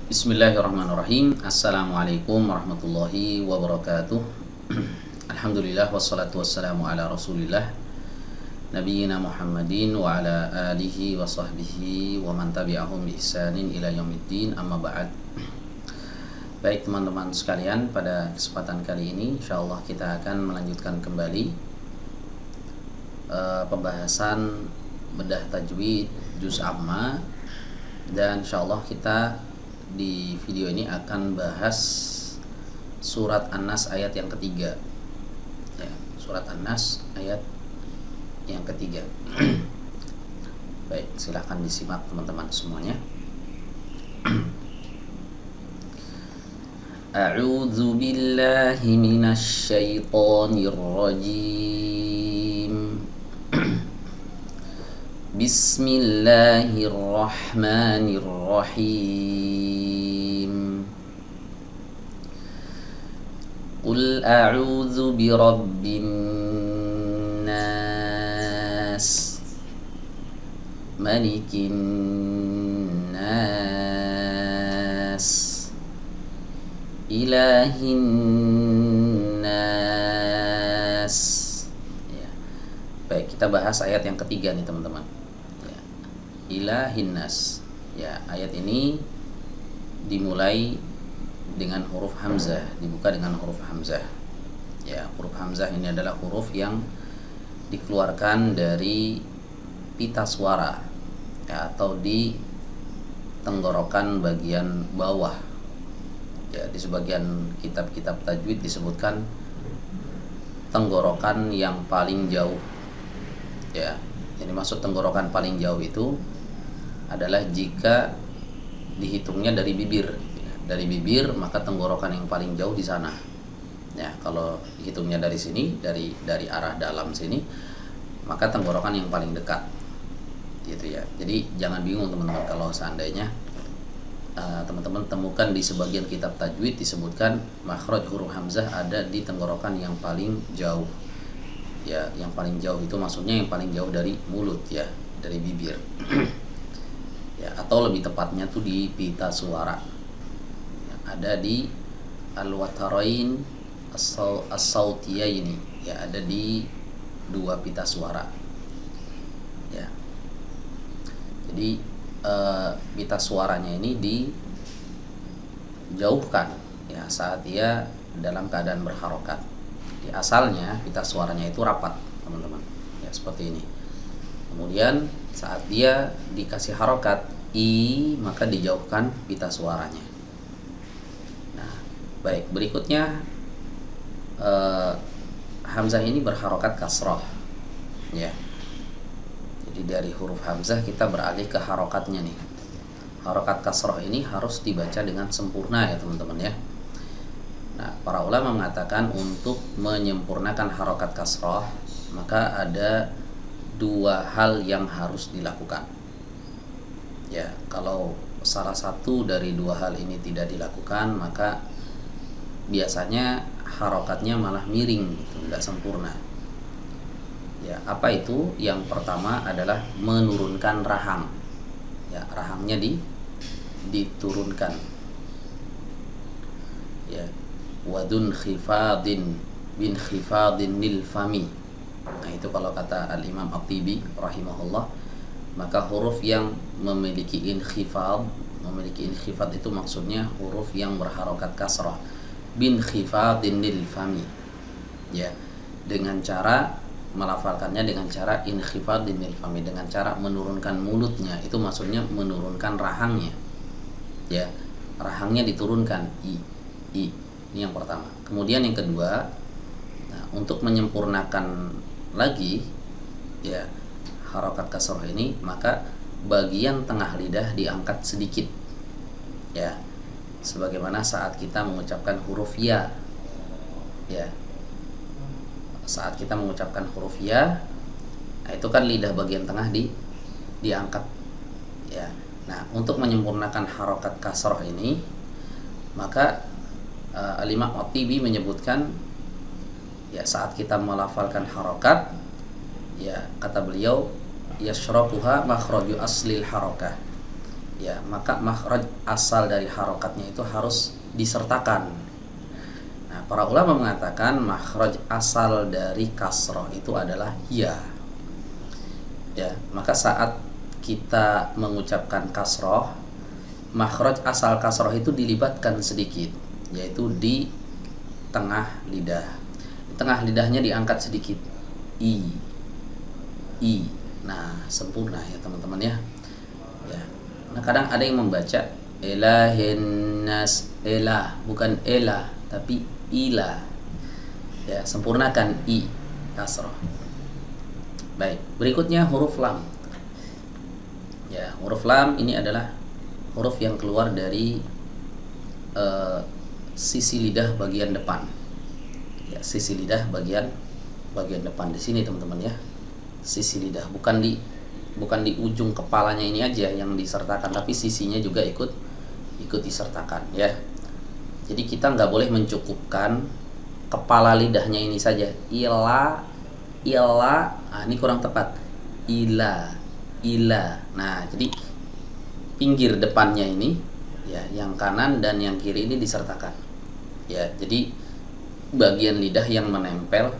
Bismillahirrahmanirrahim. Assalamualaikum warahmatullahi wabarakatuh. Alhamdulillah wassalatu wassalamu ala Rasulillah Nabiyyina Muhammadin wa ala alihi wa sahbihi wa man tabi'ahum bi ihsanin ila yaumiddin, amma ba'd. Baik teman-teman sekalian, pada kesempatan kali ini insyaallah kita akan melanjutkan kembali pembahasan bedah tajwid juz amma, dan insyaallah kita di video ini akan bahas surat An-Nas ayat yang ketiga, ya, surat An-Nas ayat yang ketiga. Baik, silahkan disimak teman-teman semuanya. A'udzu billahi minasy syaithanir rajim. Bismillahirrahmanirrahim. Qul a'udzu birabbin nas, malikin nas, ilahin nas. Ya. Baik, kita bahas ayat yang ketiga nih teman-teman. Ya. Ilahin nas. Ya, ayat ini dimulai dengan huruf hamzah, dibuka dengan huruf hamzah. Ya, huruf hamzah ini adalah huruf yang dikeluarkan dari pita suara, ya, atau di tenggorokan bagian bawah. Ya, di sebagian kitab-kitab tajwid disebutkan tenggorokan yang paling jauh. Ya, jadi maksud tenggorokan paling jauh itu adalah jika dihitungnya dari bibir. Dari bibir, maka tenggorokan yang paling jauh di sana. Ya, kalau dihitungnya dari sini, dari arah dalam sini, maka tenggorokan yang paling dekat. Gitu ya. Jadi jangan bingung teman-teman kalau seandainya teman-teman temukan di sebagian kitab tajwid disebutkan makhraj huruf hamzah ada di tenggorokan yang paling jauh. Ya, yang paling jauh itu maksudnya yang paling jauh dari mulut, ya, dari bibir. Ya, atau lebih tepatnya tuh di pita suara. Ya, ada di al-watarain as-sautiyaini, ya, ada di dua pita suara. Ya. Jadi pita suaranya ini dijauhkan, ya, saat dia dalam keadaan berharokat. Di asalnya pita suaranya itu rapat, teman-teman. Ya, seperti ini. Kemudian saat dia dikasih harokat i, maka dijauhkan pita suaranya. Nah, baik, berikutnya hamzah ini berharokat kasroh, ya. Jadi dari huruf hamzah kita beralih ke harokatnya nih. Harokat kasroh ini harus dibaca dengan sempurna, ya teman-teman, ya. Nah, para ulama mengatakan untuk menyempurnakan harokat kasroh maka ada dua hal yang harus dilakukan. Ya, kalau salah satu dari dua hal ini tidak dilakukan, maka biasanya harokatnya malah miring, gitu, tidak sempurna. Ya, apa itu? Yang pertama adalah menurunkan rahang. Ya, rahangnya diturunkan. Ya, wadun khifadin bin khifadin nil fami. Nah, itu kalau kata al-Imam At-Tibi rahimahullah, maka huruf yang memiliki inkhifad itu maksudnya huruf yang berharokat kasrah, bin khifadin nil fami. Ya, dengan cara melafalkannya dengan cara inkhifadin nil fami, dengan cara menurunkan mulutnya, itu maksudnya menurunkan rahangnya. Ya, rahangnya diturunkan, i. Ini yang pertama. Kemudian yang kedua, nah, untuk menyempurnakan lagi, ya, harokat kasroh ini, maka bagian tengah lidah diangkat sedikit, ya, sebagaimana saat kita mengucapkan huruf ya. Ya, saat kita mengucapkan huruf ya, nah, itu kan lidah bagian tengah diangkat, ya. Nah, untuk menyempurnakan harokat kasroh ini, maka Al-Imam At-Tibi menyebutkan, ya, saat kita melafalkan harokat, ya, kata beliau, yashraquha makhraju aslil harakah. ya, maka makhraj asal dari harokatnya itu harus disertakan. Nah, para ulama mengatakan makhraj asal dari kasroh itu adalah ya. Ya, maka saat kita mengucapkan kasroh, makhraj asal kasroh itu dilibatkan sedikit, yaitu di tengah lidah. Tengah lidahnya diangkat sedikit, i. Nah, sempurna ya teman-teman ya. Ya. Nah, kadang ada yang membaca ilahin nas, elah, bukan elah tapi ila. Ya, sempurnakan i kasroh. Baik, berikutnya huruf lam. Ya, huruf lam ini adalah huruf yang keluar dari sisi lidah bagian depan. Ya, sisi lidah bagian depan di sini teman-teman ya. Sisi lidah, bukan di ujung kepalanya ini aja yang disertakan, tapi sisinya juga ikut disertakan ya. Jadi kita nggak boleh mencukupkan kepala lidahnya ini saja. Ila, nah ini kurang tepat. Ila. Nah, jadi pinggir depannya ini ya, yang kanan dan yang kiri ini disertakan. Ya, jadi bagian lidah yang menempel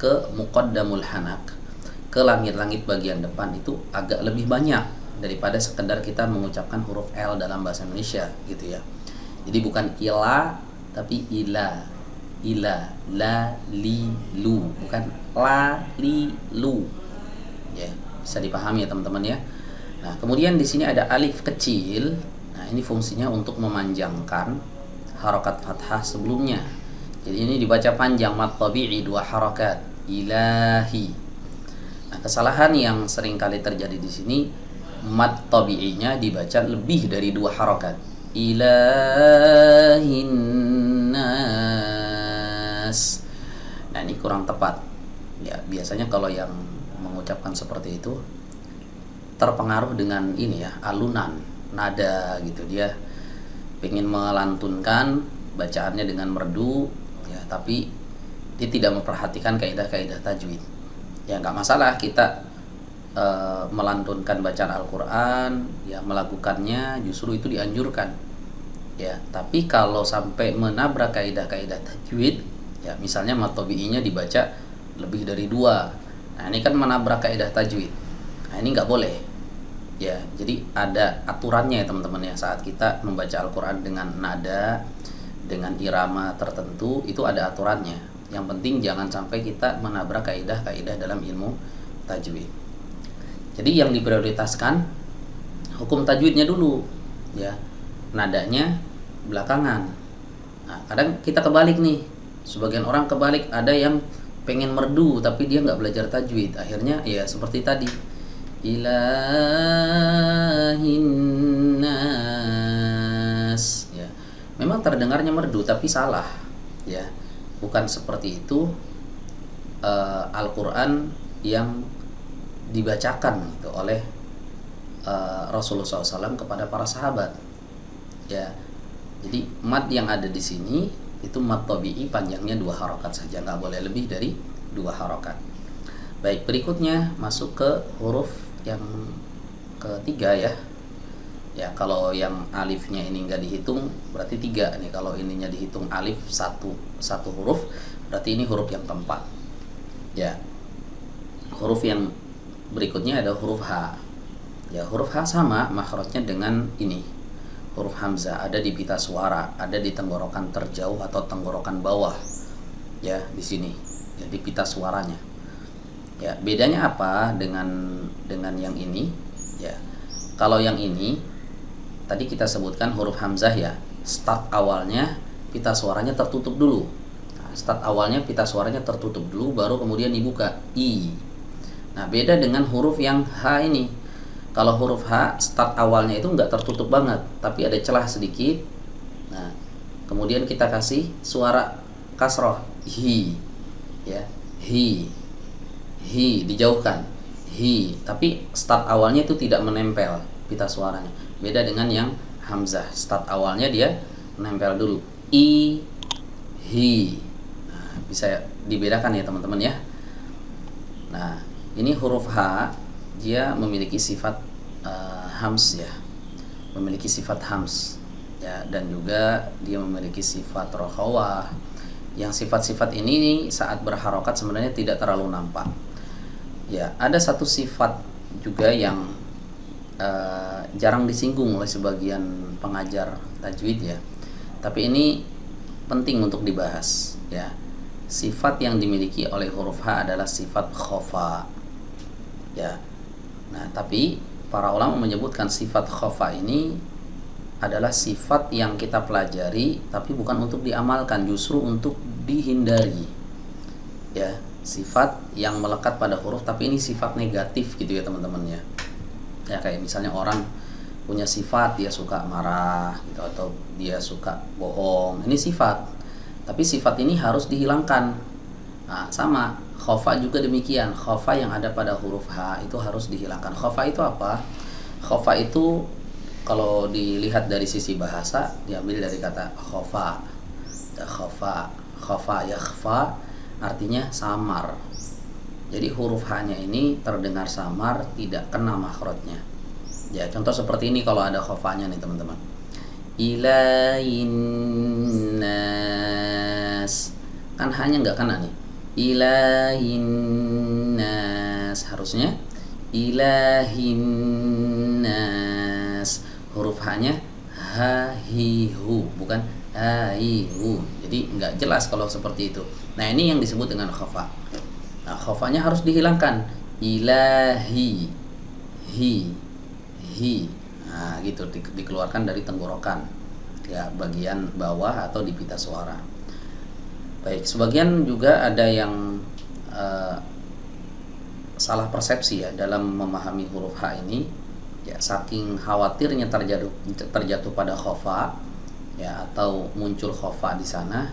ke muqaddamul hanak, ke langit-langit bagian depan itu agak lebih banyak daripada sekedar kita mengucapkan huruf L dalam bahasa Indonesia gitu ya. Jadi bukan ila tapi ila, la, li, lu, bukan la, li, lu. Ya, bisa dipahami ya teman-teman ya. Nah, kemudian di sini ada alif kecil. Nah, ini fungsinya untuk memanjangkan harokat fathah sebelumnya. Jadi ini dibaca panjang, mat tabi'i 2 harokat, ilahi. Nah, kesalahan yang sering kali terjadi di sini, mat tabi'inya dibaca lebih dari 2 harokat, ilahin nas. Nah, ini kurang tepat. Ya, biasanya kalau yang mengucapkan seperti itu terpengaruh dengan ini ya, alunan, nada gitu. Dia pengen melantunkan bacaannya dengan merdu ya, tapi dia tidak memperhatikan kaidah-kaidah tajwid. Ya, nggak masalah kita melantunkan bacaan Al-Quran ya, melakukannya justru itu dianjurkan ya. Tapi kalau sampai menabrak kaidah-kaidah tajwid ya, misalnya mat tabi'inya dibaca lebih dari 2, nah ini kan menabrak kaidah tajwid. Nah, ini nggak boleh ya. Jadi ada aturannya ya teman-teman ya. Saat kita membaca Al-Quran dengan nada, dengan irama tertentu, itu ada aturannya. Yang penting jangan sampai kita menabrak kaidah-kaidah dalam ilmu tajwid. Jadi yang diprioritaskan hukum tajwidnya dulu ya, nadanya belakangan. Nah, kadang kita kebalik nih, sebagian orang kebalik, ada yang pengen merdu tapi dia nggak belajar tajwid, akhirnya ya seperti tadi, ilahin nas ya. Memang terdengarnya merdu tapi salah ya, bukan seperti itu Al-Quran yang dibacakan gitu oleh Rasulullah SAW kepada para sahabat ya. Jadi mad yang ada di sini itu mad tabi'i, panjangnya 2 harokat saja, nggak boleh lebih dari 2 harokat. Baik, berikutnya masuk ke huruf yang ketiga ya. Ya, kalau yang alifnya ini nggak dihitung berarti 3 nih. Kalau ininya dihitung alif satu huruf, berarti ini huruf yang keempat ya. Huruf yang berikutnya ada huruf H ya. Huruf H sama makhrajnya dengan ini, huruf hamzah, ada di pita suara, ada di tenggorokan terjauh atau tenggorokan bawah ya, di sini ya, di pita suaranya ya. Bedanya apa dengan yang ini ya? Kalau yang ini tadi kita sebutkan huruf hamzah ya, start awalnya pita suaranya tertutup dulu. Nah, start awalnya pita suaranya tertutup dulu, baru kemudian dibuka, i. Nah, beda dengan huruf yang H ini. Kalau huruf H start awalnya itu nggak tertutup banget, tapi ada celah sedikit. Nah, kemudian kita kasih suara kasroh, hi ya, hi dijauhkan, hi, tapi start awalnya itu tidak menempel pita suaranya. Beda dengan yang hamzah, start awalnya dia menempel dulu, i, hi. Nah, bisa dibedakan ya teman-teman ya. Nah, ini huruf H dia memiliki sifat hams ya. memiliki sifat hams, ya, dan juga dia memiliki sifat rokhawah. Yang sifat-sifat ini saat berharokat sebenarnya tidak terlalu nampak. Ya, ada satu sifat juga yang jarang disinggung oleh sebagian pengajar tajwid, ya. Tapi ini penting untuk dibahas, ya. Sifat yang dimiliki oleh huruf H adalah sifat khofa, ya. Nah, tapi para ulama menyebutkan sifat khofa ini adalah sifat yang kita pelajari tapi bukan untuk diamalkan, justru untuk dihindari, ya. Sifat yang melekat pada huruf tapi ini sifat negatif gitu ya teman-teman, ya. Ya, kayak misalnya orang punya sifat dia suka marah gitu, atau dia suka bohong, ini sifat, tapi sifat ini harus dihilangkan. Nah, sama khofa juga demikian, khofa yang ada pada huruf H itu harus dihilangkan. Khofa itu apa? Khofa itu kalau dilihat dari sisi bahasa diambil dari kata khofa. Khofa, khofa, yakhfa artinya samar. Jadi huruf H-nya ini terdengar samar, tidak kena makhrajnya. Ya, contoh seperti ini kalau ada khofanya nih teman-teman. Ilahinnas, kan hanya nggak kena nih. Ilahinnas, harusnya ilahinnas. Huruf H-nya ha-hi-hu, bukan ha-hi-hu. Jadi nggak jelas kalau seperti itu. Nah, ini yang disebut dengan khofa. Nah, khofanya harus dihilangkan. Ilahi, hi, nah gitu, dikeluarkan dari tenggorokan, ya, bagian bawah atau di pita suara. Baik, sebagian juga ada yang salah persepsi, ya, dalam memahami huruf H ini, ya, saking khawatirnya terjatuh pada khofa, ya, atau muncul khofa di sana,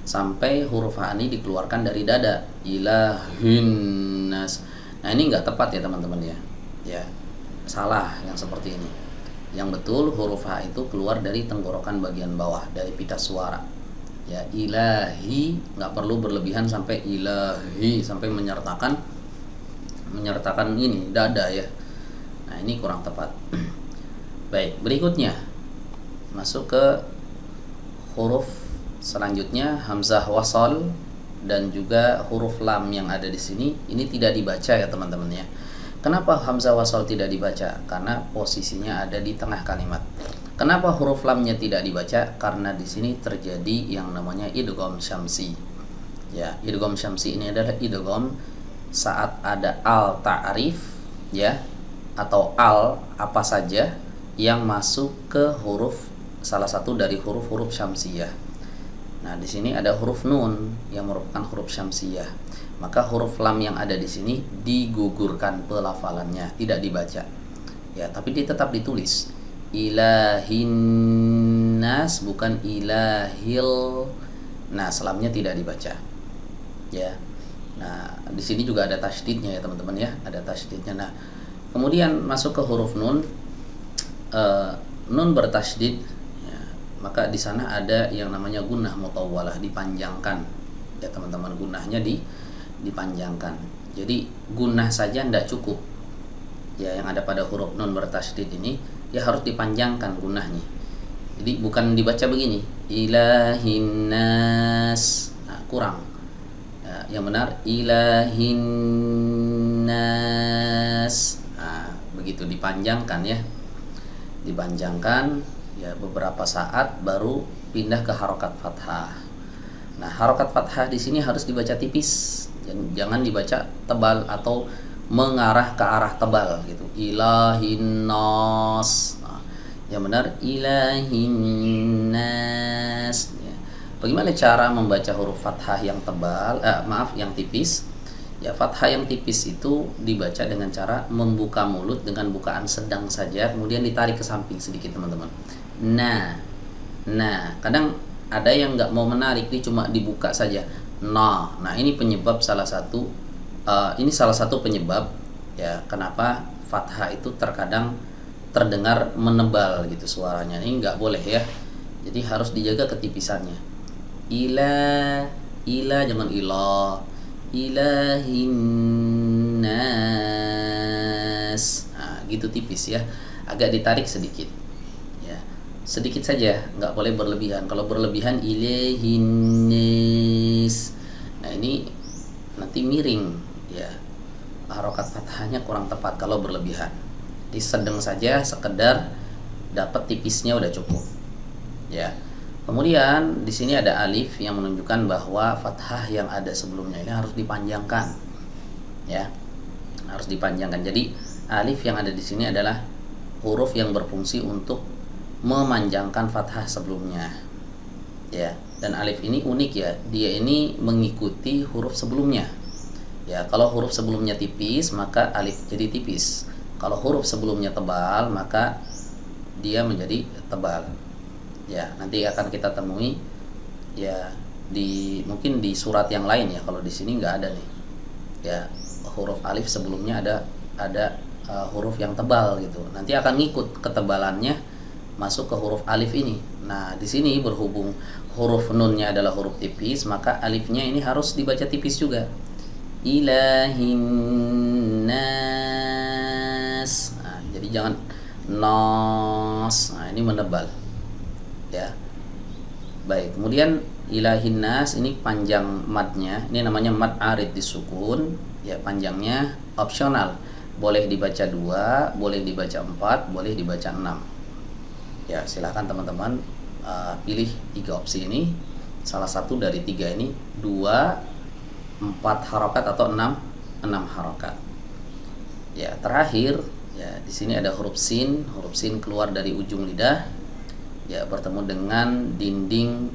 sampai huruf H ini dikeluarkan dari dada, ilahinnas. Nah, ini nggak tepat ya teman-teman, ya. Ya, salah yang seperti ini. Yang betul huruf H itu keluar dari tenggorokan bagian bawah, dari pita suara. Ya, ilahi nggak perlu berlebihan sampai ilahi, sampai menyertakan ini dada, ya. Nah, ini kurang tepat. Baik, berikutnya masuk ke huruf selanjutnya, hamzah wasal dan juga huruf lam yang ada di sini. Ini tidak dibaca ya teman-teman, ya. Kenapa hamzah wasal tidak dibaca? Karena posisinya ada di tengah kalimat. Kenapa huruf lamnya tidak dibaca? Karena di sini terjadi yang namanya idgham syamsi. Ya, idgham syamsi ini adalah idgham saat ada al ta'rif, ya, atau al apa saja yang masuk ke huruf salah satu dari huruf-huruf syamsiyah. Nah, di sini ada huruf nun yang merupakan huruf syamsiyah. Maka huruf lam yang ada di sini digugurkan pelafalannya, tidak dibaca. Ya, tapi dia tetap ditulis. Ilahinnas, bukan ilahil. Nah, lamnya tidak dibaca. Ya. Nah, di sini juga ada tasydidnya ya teman-teman, ya, ada tasydidnya. Nah, kemudian masuk ke huruf nun. Nun bertasydid. Maka di sana ada yang namanya gunnah mutawwalah, dipanjangkan, ya teman-teman, gunnahnya dipanjangkan. Jadi gunnah saja tidak cukup, ya, yang ada pada huruf nun bertasydid ini, ya, harus dipanjangkan gunnahnya. Jadi bukan dibaca begini, ilahinnas, nah, kurang, ya, yang benar ilahinnas, nah, begitu, dipanjangkan, ya, dipanjangkan. Ya, beberapa saat baru pindah ke harokat fathah. Nah, harokat fathah di sini harus dibaca tipis, jangan dibaca tebal atau mengarah ke arah tebal gitu. Ilahinnas, nah, yang benar ilahinnas. Ya. Bagaimana cara membaca huruf fathah yang tebal? Yang tipis. Ya, fathah yang tipis itu dibaca dengan cara membuka mulut dengan bukaan sedang saja, kemudian ditarik ke samping sedikit, teman-teman. Nah, kadang ada yang nggak mau menarik, dia cuma dibuka saja. Nah, ini penyebab salah satu penyebab, ya, kenapa fathah itu terkadang terdengar menebal gitu suaranya. Ini nggak boleh, ya. Jadi harus dijaga ketipisannya. Ila jangan ilah. Ilahinnas. Nah, gitu tipis, ya. Agak ditarik sedikit. sedikit saja, nggak boleh berlebihan. Kalau berlebihan ilaihinnis, nah ini nanti miring ya, harokat fathahnya kurang tepat kalau berlebihan. Di sedang saja, sekedar dapat tipisnya udah cukup ya. Kemudian di sini ada alif yang menunjukkan bahwa fathah yang ada sebelumnya ini harus dipanjangkan ya, harus dipanjangkan. Jadi alif yang ada di sini adalah huruf yang berfungsi untuk memanjangkan fathah sebelumnya ya. Dan alif ini unik ya, dia ini mengikuti huruf sebelumnya ya. Kalau huruf sebelumnya tipis maka alif jadi tipis, kalau huruf sebelumnya tebal maka dia menjadi tebal ya. Nanti akan kita temui ya mungkin di surat yang lain ya. Kalau di sini nggak ada nih ya, huruf alif sebelumnya ada huruf yang tebal gitu. Nanti akan ngikut ketebalannya masuk ke huruf alif ini. Nah, di sini berhubung huruf nunnya adalah huruf tipis, maka alifnya ini harus dibaca tipis juga. Ilahin nas. Nah, jadi jangan nos. Nah, ini menebal. Ya. Baik, kemudian ilahin nas ini panjang madnya. Ini namanya mad arid disukun. Ya, panjangnya opsional. Boleh dibaca 2, boleh dibaca 4, boleh dibaca 6. Ya, silahkan teman-teman pilih 3 opsi ini. Salah satu dari 3 ini, 2, 4 harokat atau 6 harokat. Ya, terakhir ya di sini ada huruf sin. Huruf sin keluar dari ujung lidah ya, bertemu dengan dinding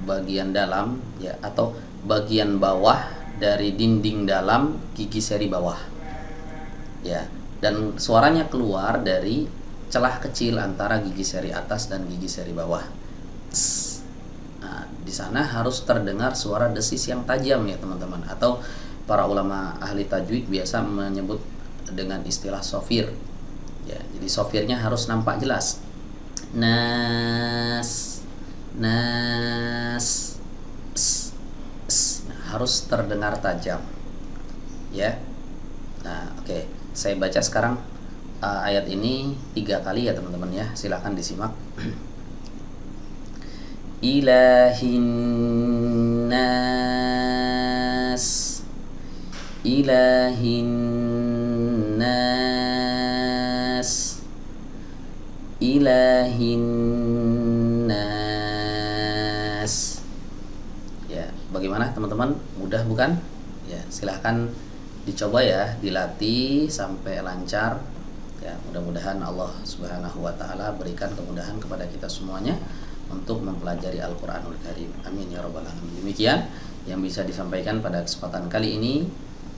bagian dalam ya, atau bagian bawah dari dinding dalam gigi seri bawah. Ya, dan suaranya keluar dari celah kecil antara gigi seri atas dan gigi seri bawah. Nah, di sana harus terdengar suara desis yang tajam ya teman-teman, atau para ulama ahli tajwid biasa menyebut dengan istilah sofir. Ya, jadi sofirnya harus nampak jelas. Nas, nas, nah, harus terdengar tajam. Ya. Nah, oke. Saya baca sekarang ayat ini 3 kali ya teman-teman ya. Silahkan disimak. Ilahin nas, ilahin nas, ilahin nas. Ya, bagaimana teman-teman? Mudah bukan? Ya, silahkan dicoba ya, dilatih sampai lancar ya. Mudah-mudahan Allah Subhanahu wa taala berikan kemudahan kepada kita semuanya untuk mempelajari Al-Qur'anul Karim. Amin ya rabbal alamin. Demikian yang bisa disampaikan pada kesempatan kali ini.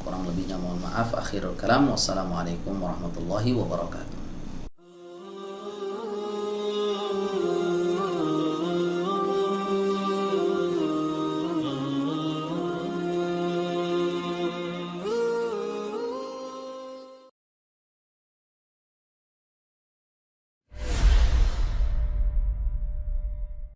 Kurang lebihnya mohon maaf. Akhirul kalam. Wassalamualaikum warahmatullahi wabarakatuh.